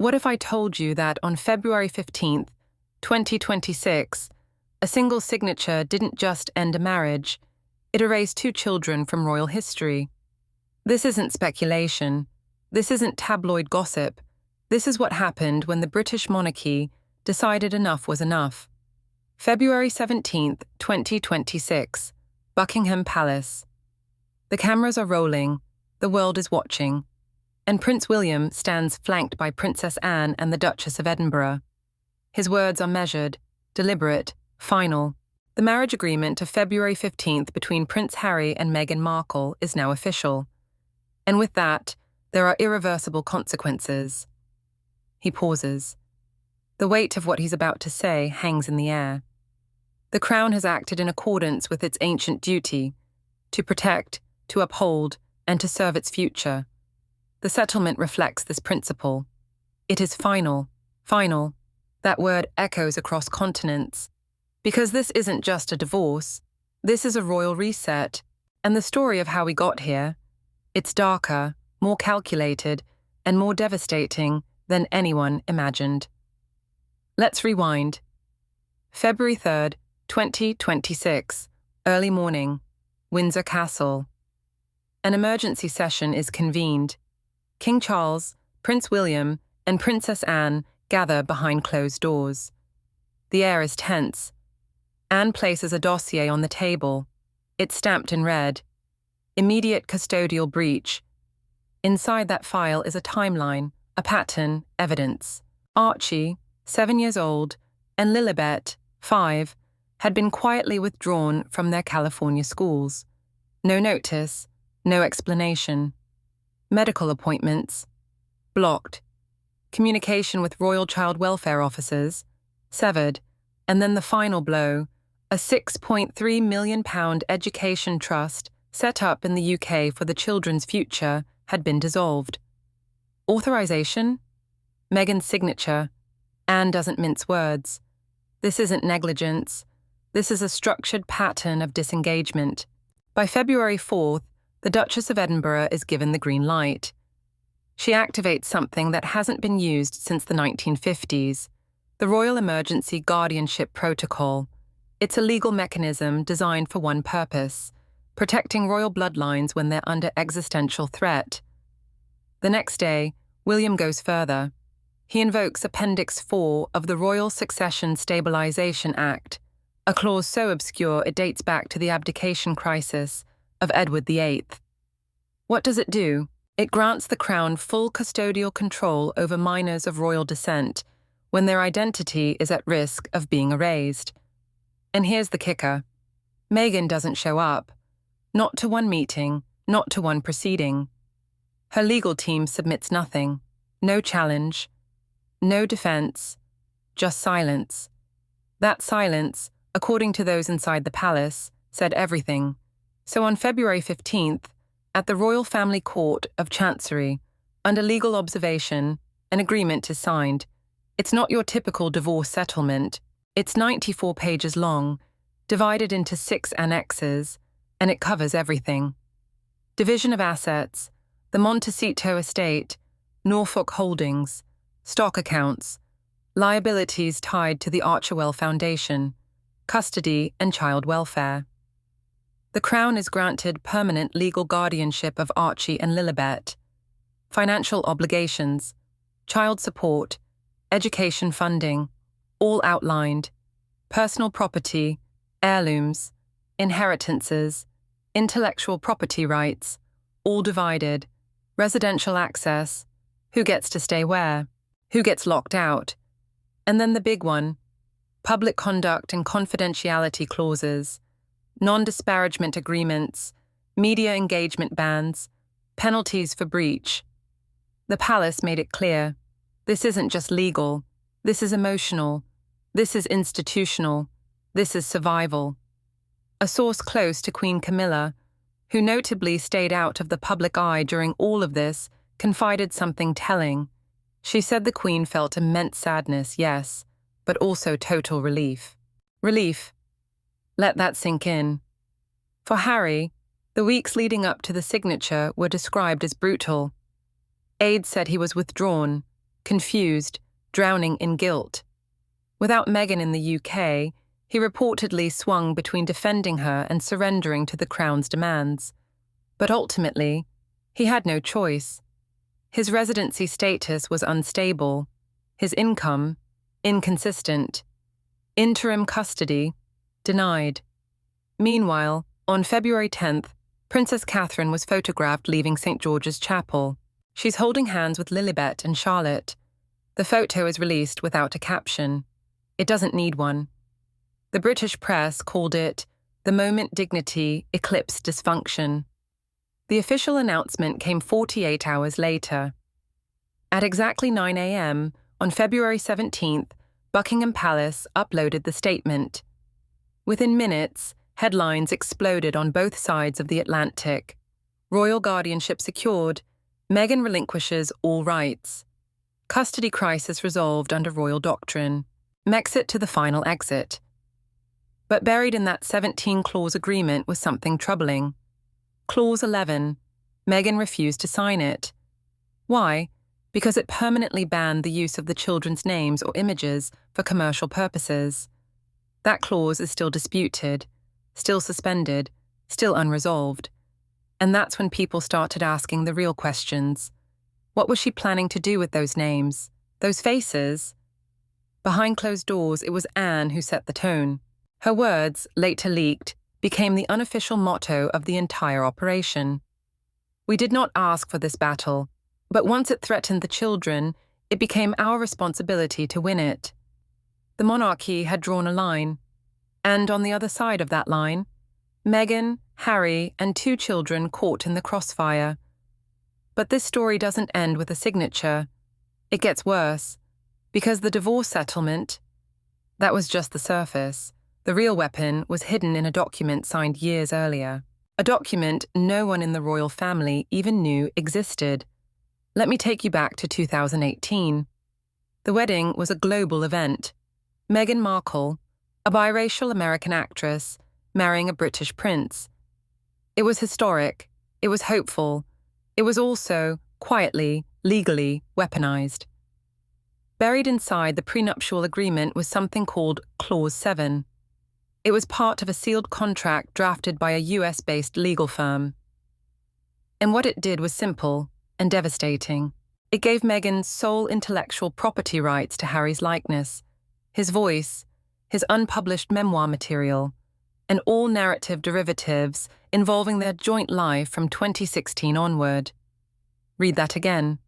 What if I told you that on February 15th, 2026, a single signature didn't just end a marriage, it erased 2 children from royal history? This isn't speculation. This isn't tabloid gossip. This is what happened when the British monarchy decided enough was enough. February 17th, 2026, Buckingham Palace. The cameras are rolling, the world is watching, and Prince William stands flanked by Princess Anne and the Duchess of Edinburgh. His words are measured, deliberate, final. The marriage agreement of February 15th between Prince Harry and Meghan Markle is now official. And with that, there are irreversible consequences. He pauses. The weight of what he's about to say hangs in the air. The Crown has acted in accordance with its ancient duty, to protect, to uphold, and to serve its future. The settlement reflects this principle. It is final, final. That word echoes across continents. Because this isn't just a divorce, this is a royal reset, and the story of how we got here, it's darker, more calculated, and more devastating than anyone imagined. Let's rewind. February 3rd, 2026, early morning, Windsor Castle. An emergency session is convened. King Charles, Prince William, and Princess Anne gather behind closed doors. The air is tense. Anne places a dossier on the table. It's stamped in red. Immediate custodial breach. Inside that file is a timeline, a pattern, evidence. Archie, 7 years old, and Lilibet, 5, had been quietly withdrawn from their California schools. No notice, no explanation. Medical appointments, blocked. Communication with royal child welfare officers, severed. And then the final blow, a £6.3 million education trust set up in the UK for the children's future had been dissolved. Authorization? Meghan's signature. Anne doesn't mince words. This isn't negligence. This is a structured pattern of disengagement. By February 4th, the Duchess of Edinburgh is given the green light. She activates something that hasn't been used since the 1950s, the Royal Emergency Guardianship Protocol. It's a legal mechanism designed for one purpose: protecting royal bloodlines when they're under existential threat. The next day, William goes further. He invokes Appendix 4 of the Royal Succession Stabilisation Act, a clause so obscure it dates back to the abdication crisis of Edward VIII. What does it do? It grants the Crown full custodial control over minors of royal descent when their identity is at risk of being erased. And here's the kicker. Meghan doesn't show up. Not to one meeting, not to one proceeding. Her legal team submits nothing. No challenge. No defense. Just silence. That silence, according to those inside the palace, said everything. So on February 15th, at the Royal Family Court of Chancery, under legal observation, an agreement is signed. It's not your typical divorce settlement. It's 94 pages long, divided into 6 annexes, and it covers everything. Division of assets, the Montecito estate, Norfolk holdings, stock accounts, liabilities tied to the Archewell Foundation, custody and child welfare. The Crown is granted permanent legal guardianship of Archie and Lilibet, financial obligations, child support, education funding, all outlined, personal property, heirlooms, inheritances, intellectual property rights, all divided, residential access, who gets to stay where, who gets locked out, and then the big one, public conduct and confidentiality clauses, non-disparagement agreements, media engagement bans, penalties for breach. The palace made it clear, this isn't just legal, this is emotional, this is institutional, this is survival. A source close to Queen Camilla, who notably stayed out of the public eye during all of this, confided something telling. She said the Queen felt immense sadness, yes, but also total relief. Relief. Let that sink in. For Harry, the weeks leading up to the signature were described as brutal. Aides said he was withdrawn, confused, drowning in guilt. Without Meghan in the UK, he reportedly swung between defending her and surrendering to the Crown's demands. But ultimately, he had no choice. His residency status was unstable, his income inconsistent, interim custody denied. Meanwhile, on February 10th, Princess Catherine was photographed leaving St. George's Chapel. She's holding hands with Lilibet and Charlotte. The photo is released without a caption. It doesn't need one. The British press called it the moment dignity eclipsed dysfunction. The official announcement came 48 hours later. At exactly 9 a.m., on February 17th, Buckingham Palace uploaded the statement. Within minutes, headlines exploded on both sides of the Atlantic. Royal guardianship secured. Meghan relinquishes all rights. Custody crisis resolved under royal doctrine. Mexit to the final exit. But buried in that 17-clause agreement was something troubling. Clause 11. Meghan refused to sign it. Why? Because it permanently banned the use of the children's names or images for commercial purposes. That clause is still disputed, still suspended, still unresolved. And that's when people started asking the real questions. What was she planning to do with those names, those faces? Behind closed doors, it was Anne who set the tone. Her words, later leaked, became the unofficial motto of the entire operation. We did not ask for this battle, but once it threatened the children, it became our responsibility to win it. The monarchy had drawn a line, and on the other side of that line, Meghan, Harry, and 2 children caught in the crossfire. But this story doesn't end with a signature. It gets worse, because the divorce settlement, that was just the surface. The real weapon was hidden in a document signed years earlier, a document no one in the royal family even knew existed. Let me take you back to 2018. The wedding was a global event. Meghan Markle, a biracial American actress, marrying a British prince. It was historic, it was hopeful, it was also, quietly, legally, weaponized. Buried inside the prenuptial agreement was something called Clause 7. It was part of a sealed contract drafted by a US-based legal firm. And what it did was simple and devastating. It gave Meghan sole intellectual property rights to Harry's likeness, his voice, his unpublished memoir material, and all narrative derivatives involving their joint life from 2016 onward. Read that again.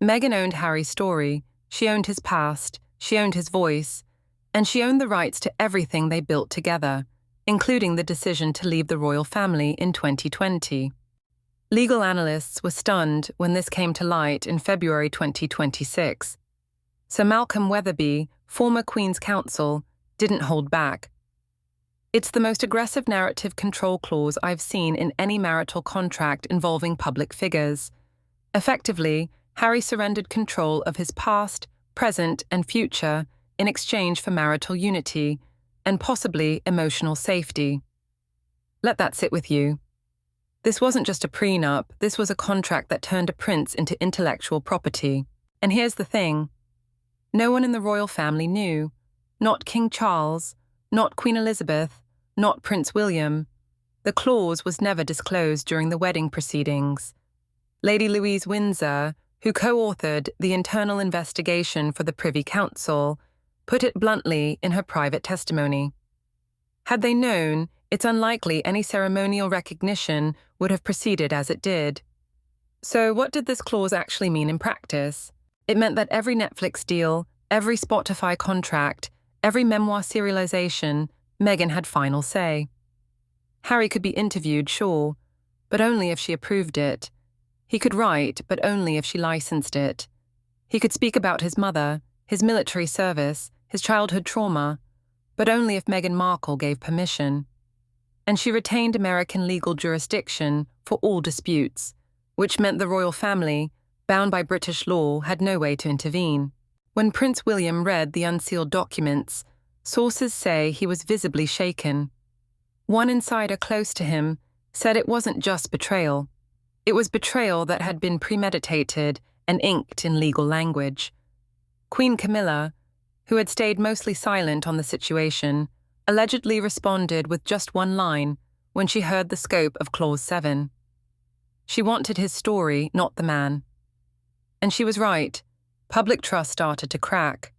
Meghan owned Harry's story, she owned his past, she owned his voice, and she owned the rights to everything they built together, including the decision to leave the royal family in 2020. Legal analysts were stunned when this came to light in February 2026. Sir Malcolm Weatherby, former Queen's Counsel, didn't hold back. It's the most aggressive narrative control clause I've seen in any marital contract involving public figures. Effectively, Harry surrendered control of his past, present, and future in exchange for marital unity and possibly emotional safety. Let that sit with you. This wasn't just a prenup, this was a contract that turned a prince into intellectual property. And here's the thing. No one in the royal family knew. Not King Charles, not Queen Elizabeth, not Prince William. The clause was never disclosed during the wedding proceedings. Lady Louise Windsor, who co-authored the internal investigation for the Privy Council, put it bluntly in her private testimony. Had they known, it's unlikely any ceremonial recognition would have proceeded as it did. So what did this clause actually mean in practice? It meant that every Netflix deal, every Spotify contract, every memoir serialization, Meghan had final say. Harry could be interviewed, sure, but only if she approved it. He could write, but only if she licensed it. He could speak about his mother, his military service, his childhood trauma, but only if Meghan Markle gave permission. And she retained American legal jurisdiction for all disputes, which meant the royal family, bound by British law, had no way to intervene. When Prince William read the unsealed documents, sources say he was visibly shaken. One insider close to him said it wasn't just betrayal. It was betrayal that had been premeditated and inked in legal language. Queen Camilla, who had stayed mostly silent on the situation, allegedly responded with just one line when she heard the scope of Clause 7. She wanted his story, not the man. And she was right. Public trust started to crack.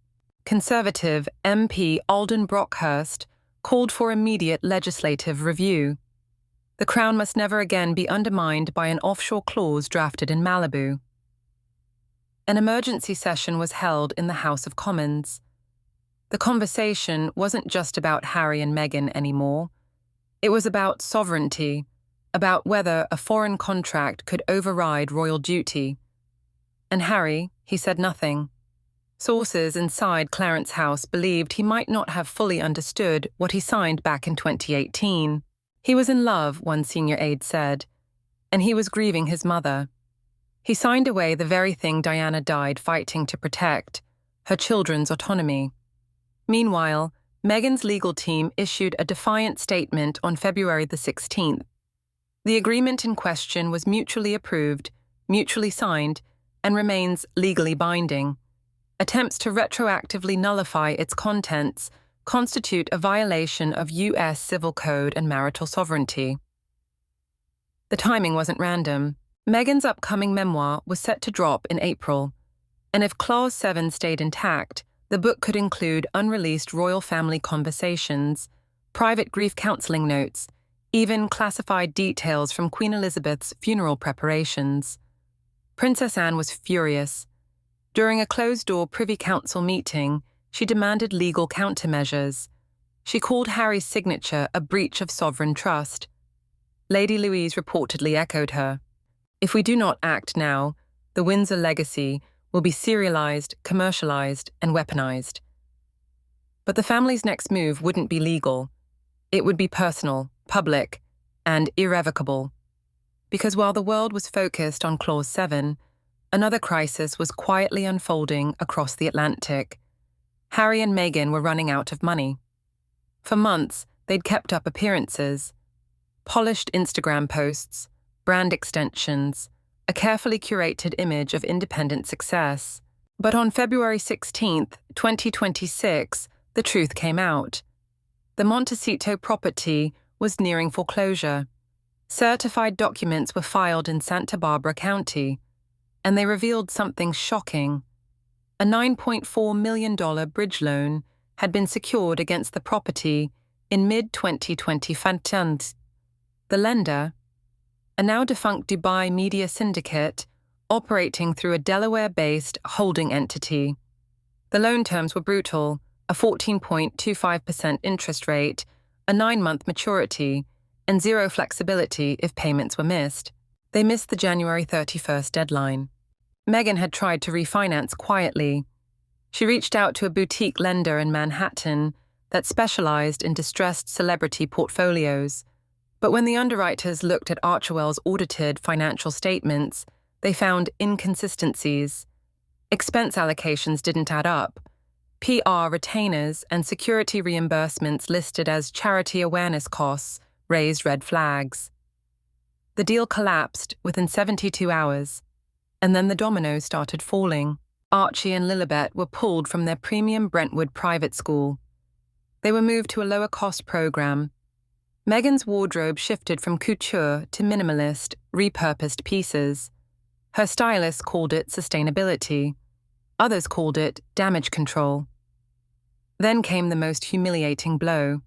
Conservative MP Alden Brockhurst called for immediate legislative review. The Crown must never again be undermined by an offshore clause drafted in Malibu. An emergency session was held in the House of Commons. The conversation wasn't just about Harry and Meghan anymore. It was about sovereignty, about whether a foreign contract could override royal duty. And Harry, he said nothing. Sources inside Clarence House believed he might not have fully understood what he signed back in 2018. He was in love, one senior aide said, and he was grieving his mother. He signed away the very thing Diana died fighting to protect, her children's autonomy. Meanwhile, Meghan's legal team issued a defiant statement on February the 16th. The agreement in question was mutually approved, mutually signed, and remains legally binding. Attempts to retroactively nullify its contents constitute a violation of U.S. Civil Code and marital sovereignty. The timing wasn't random. Meghan's upcoming memoir was set to drop in April, and if Clause 7 stayed intact, the book could include unreleased royal family conversations, private grief counseling notes, even classified details from Queen Elizabeth's funeral preparations. Princess Anne was furious. During a closed-door Privy Council meeting, she demanded legal countermeasures. She called Harry's signature a breach of sovereign trust. Lady Louise reportedly echoed her. If we do not act now, the Windsor legacy will be serialized, commercialized, and weaponized. But the family's next move wouldn't be legal. It would be personal, public, and irrevocable. Because while the world was focused on Clause 7, another crisis was quietly unfolding across the Atlantic. Harry and Meghan were running out of money. For months, they'd kept up appearances, polished Instagram posts, brand extensions, a carefully curated image of independent success. But on February 16, 2026, the truth came out. The Montecito property was nearing foreclosure. Certified documents were filed in Santa Barbara County, and they revealed something shocking. A $9.4 million bridge loan had been secured against the property in mid-2020. The lender, a now-defunct Dubai media syndicate operating through a Delaware-based holding entity. The loan terms were brutal, a 14.25% interest rate, a 9-month maturity, and zero flexibility if payments were missed. They missed the January 31st deadline. Meghan had tried to refinance quietly. She reached out to a boutique lender in Manhattan that specialized in distressed celebrity portfolios. But when the underwriters looked at Archewell's audited financial statements, they found inconsistencies. Expense allocations didn't add up. PR retainers and security reimbursements listed as charity awareness costs raised red flags. The deal collapsed within 72 hours, and then the dominoes started falling. Archie and Lilibet were pulled from their premium Brentwood private school. They were moved to a lower-cost program. Meghan's wardrobe shifted from couture to minimalist, repurposed pieces. Her stylists called it sustainability. Others called it damage control. Then came the most humiliating blow.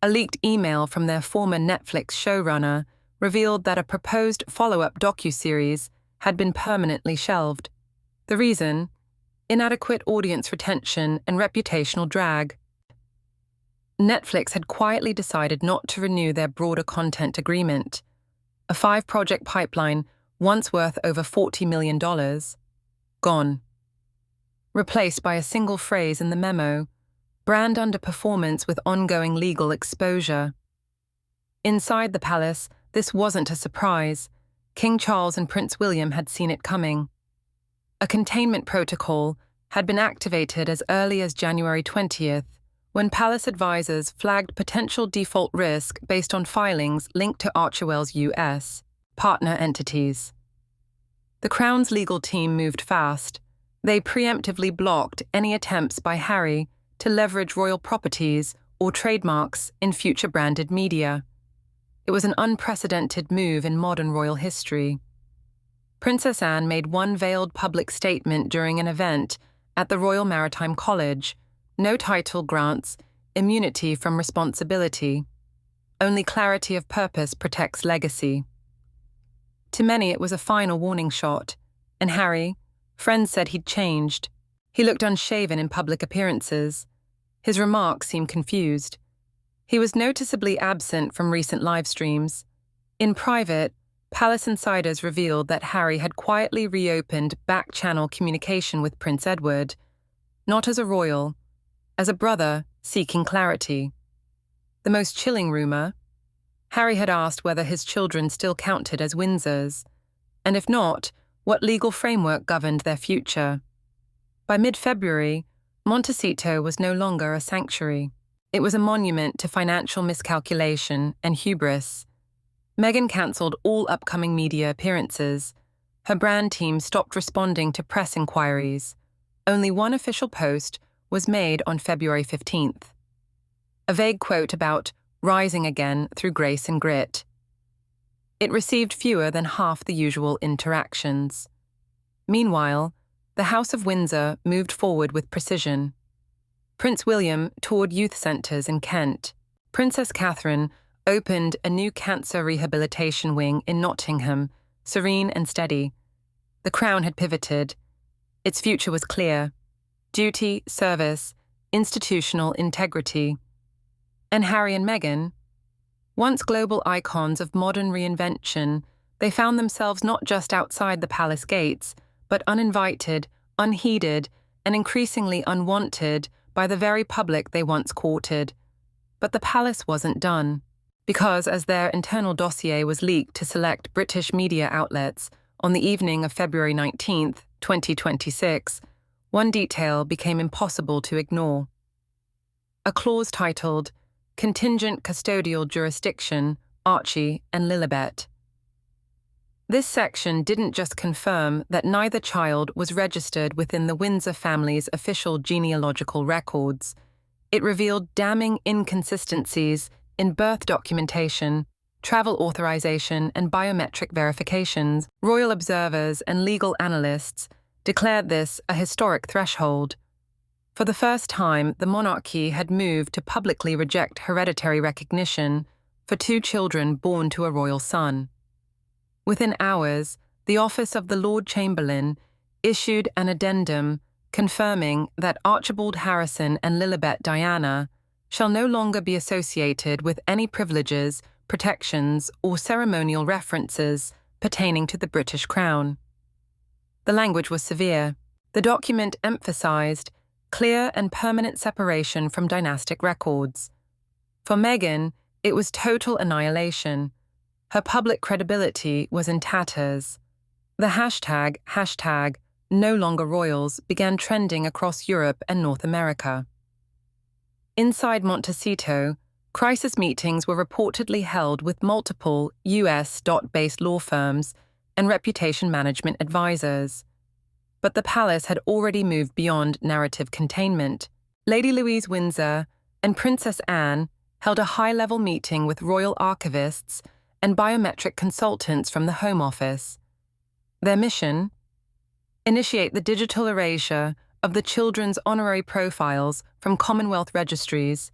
A leaked email from their former Netflix showrunner revealed that a proposed follow-up docuseries had been permanently shelved. The reason? Inadequate audience retention and reputational drag. Netflix had quietly decided not to renew their broader content agreement. A 5-project pipeline, once worth over $40 million, gone. Replaced by a single phrase in the memo, brand underperformance with ongoing legal exposure. Inside the palace, this wasn't a surprise. King Charles and Prince William had seen it coming. A containment protocol had been activated as early as January 20th, when palace advisors flagged potential default risk based on filings linked to Archewell's U.S. partner entities. The Crown's legal team moved fast. They preemptively blocked any attempts by Harry to leverage royal properties or trademarks in future branded media. It was an unprecedented move in modern royal history. Princess Anne made one veiled public statement during an event at the Royal Maritime College: no title grants immunity from responsibility. Only clarity of purpose protects legacy. To many, it was a final warning shot, and Harry, friends said he'd changed. He looked unshaven in public appearances. His remarks seemed confused. He was noticeably absent from recent live streams. In private, Palace insiders revealed that Harry had quietly reopened back-channel communication with Prince Edward, not as a royal, as a brother seeking clarity. The most chilling rumour: Harry had asked whether his children still counted as Windsors, and if not, what legal framework governed their future. By mid-February, Montecito was no longer a sanctuary. It was a monument to financial miscalculation and hubris. Meghan cancelled all upcoming media appearances. Her brand team stopped responding to press inquiries. Only one official post was made on February 15th. A vague quote about rising again through grace and grit. It received fewer than half the usual interactions. Meanwhile, the House of Windsor moved forward with precision. Prince William toured youth centres in Kent. Princess Catherine opened a new cancer rehabilitation wing in Nottingham, serene and steady. The Crown had pivoted. Its future was clear: duty, service, institutional integrity. And Harry and Meghan, once global icons of modern reinvention, they found themselves not just outside the palace gates, but uninvited, unheeded, and increasingly unwanted by the very public they once courted. But the palace wasn't done, because as their internal dossier was leaked to select British media outlets on the evening of February 19th, 2026, one detail became impossible to ignore. A clause titled Contingent Custodial Jurisdiction, Archie and Lilibet. This section didn't just confirm that neither child was registered within the Windsor family's official genealogical records. It revealed damning inconsistencies in birth documentation, travel authorization, and biometric verifications. Royal observers and legal analysts declared this a historic threshold. For the first time, the monarchy had moved to publicly reject hereditary recognition for two children born to a royal son. Within hours, the office of the Lord Chamberlain issued an addendum confirming that Archibald Harrison and Lilibet Diana shall no longer be associated with any privileges, protections, or ceremonial references pertaining to the British Crown. The language was severe. The document emphasized clear and permanent separation from dynastic records. For Meghan, it was total annihilation. Her public credibility was in tatters. The hashtag no longer royals began trending across Europe and North America. Inside Montecito, crisis meetings were reportedly held with multiple US-based law firms and reputation management advisors. But the palace had already moved beyond narrative containment. Lady Louise Windsor and Princess Anne held a high-level meeting with royal archivists and biometric consultants from the Home Office. Their mission? Initiate the digital erasure of the children's honorary profiles from Commonwealth registries,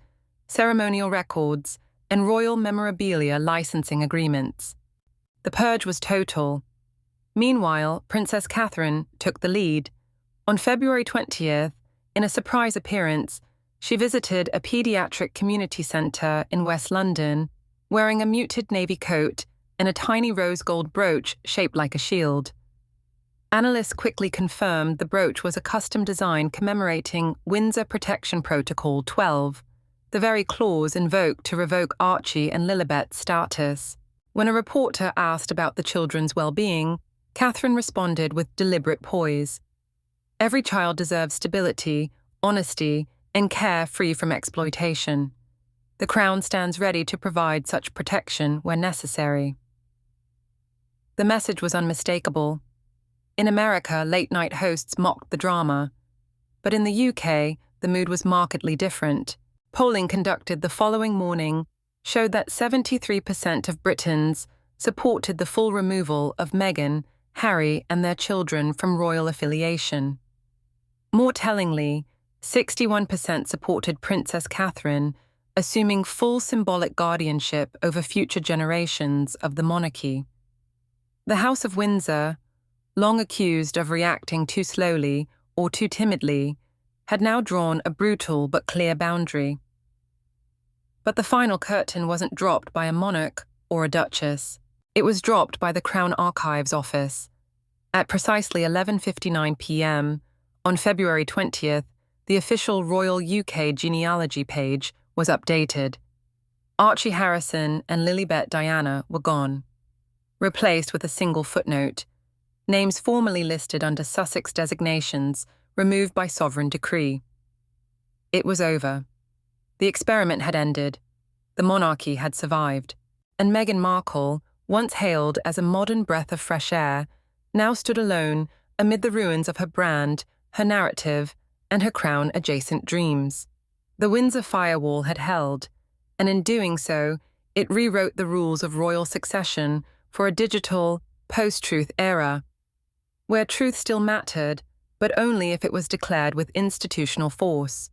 ceremonial records, and royal memorabilia licensing agreements. The purge was total. Meanwhile, Princess Catherine took the lead. On February 20th, in a surprise appearance, she visited a pediatric community centre in West London, wearing a muted navy coat and a tiny rose gold brooch shaped like a shield. Analysts quickly confirmed the brooch was a custom design commemorating Windsor Protection Protocol 12, the very clause invoked to revoke Archie and Lilibet's status. When a reporter asked about the children's well-being, Catherine responded with deliberate poise. Every child deserves stability, honesty, and care free from exploitation. The Crown stands ready to provide such protection where necessary. The message was unmistakable. In America, late-night hosts mocked the drama. But in the UK, the mood was markedly different. Polling conducted the following morning showed that 73% of Britons supported the full removal of Meghan, Harry, and their children from royal affiliation. More tellingly, 61% supported Princess Catherine, assuming full symbolic guardianship over future generations of the monarchy. The House of Windsor, long accused of reacting too slowly or too timidly, had now drawn a brutal but clear boundary. But the final curtain wasn't dropped by a monarch or a duchess. It was dropped by the Crown Archives Office. At precisely 11:59 p.m., on February 20th, the official Royal UK genealogy page was updated. Archie Harrison and Lilibet Diana were gone, replaced with a single footnote, names formerly listed under Sussex designations removed by sovereign decree. It was over. The experiment had ended. The monarchy had survived. And Meghan Markle, once hailed as a modern breath of fresh air, now stood alone amid the ruins of her brand, her narrative, and her crown-adjacent dreams. The Windsor firewall had held, and in doing so, it rewrote the rules of royal succession for a digital, post-truth era, where truth still mattered, but only if it was declared with institutional force.